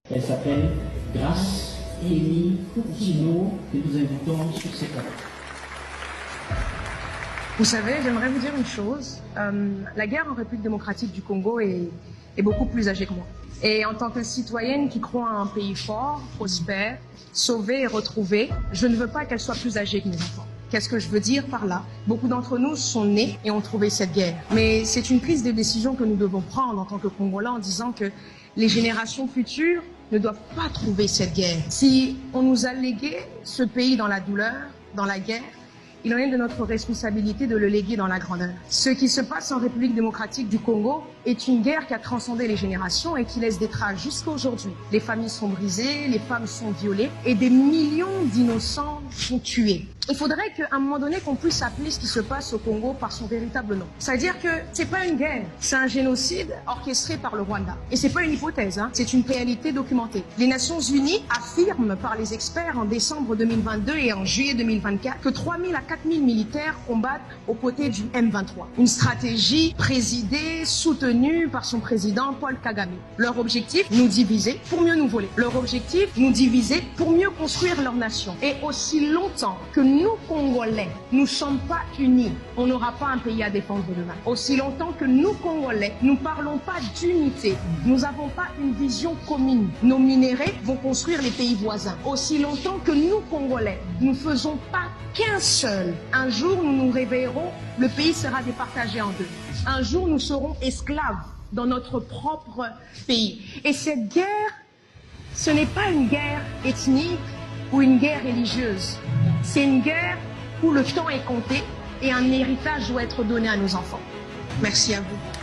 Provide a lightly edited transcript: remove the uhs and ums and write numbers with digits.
Elle s'appelle Grace Élie Coutinho, que nous invitons sur cette table. Vous savez, j'aimerais vous dire une chose. La guerre en République démocratique du Congo est beaucoup plus âgée que moi. Et en tant que citoyenne qui croit à un pays fort, prospère, sauvé et retrouvé, je ne veux pas qu'elle soit plus âgée que mes enfants. Qu'est-ce que je veux dire par là? Beaucoup d'entre nous sont nés et ont trouvé cette guerre. Mais c'est une prise de décision que nous devons prendre en tant que Congolais en disant que les générations futures ne doivent pas trouver cette guerre. Si on nous a légué ce pays dans la douleur, dans la guerre, il en est de notre responsabilité de le léguer dans la grandeur. Ce qui se passe en République démocratique du Congo est une guerre qui a transcendé les générations et qui laisse des traces jusqu'à aujourd'hui. Les familles sont brisées, les femmes sont violées et des millions d'innocents sont tués. Il faudrait qu'à un moment donné qu'on puisse appeler ce qui se passe au Congo par son véritable nom. C'est-à-dire que c'est pas une guerre, c'est un génocide orchestré par le Rwanda. Et c'est pas une hypothèse, c'est une réalité documentée. Les Nations Unies affirment par les experts en décembre 2022 et en juillet 2024 que 3 000 à 4 000 militaires combattent aux côtés du M23. Une stratégie présidée, soutenue par son président Paul Kagame. Leur objectif, nous diviser pour mieux nous voler. Leur objectif, nous diviser pour mieux construire leur nation. Et aussi longtemps que nous, Congolais, nous ne sommes pas unis, on n'aura pas un pays à défendre demain. Aussi longtemps que nous, Congolais, nous ne parlons pas d'unité, nous n'avons pas une vision commune, nos minéraux vont construire les pays voisins. Aussi longtemps que nous, Congolais, nous ne faisons pas qu'un seul, un jour nous nous réveillerons, le pays sera départagé en deux. Un jour nous serons esclaves dans notre propre pays. Et cette guerre, ce n'est pas une guerre ethnique ou une guerre religieuse. C'est une guerre où le temps est compté et un héritage doit être donné à nos enfants. Merci à vous.